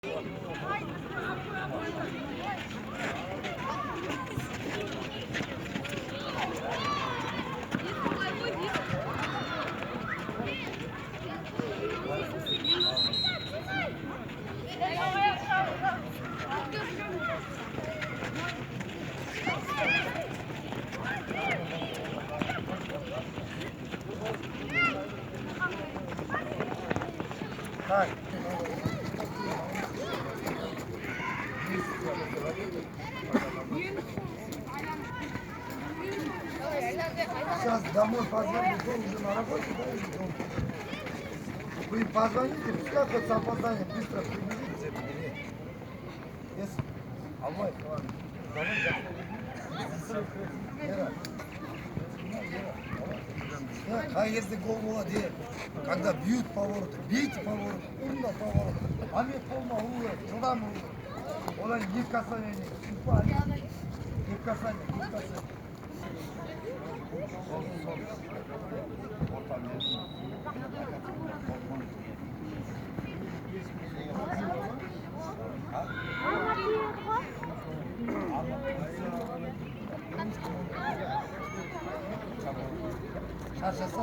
Так. Сейчас домой позвоню, уже на работе, да, или дома? Вы позвоните, пускай хоть с опозданием быстро приберите. Если... Алло, ладно. А если гол молодец, когда бьют поворот, бейте поворот, умно поворот. А мне полно улы, жылдам улы. Олар екі касание, екі касание, екі касание. Шаршаса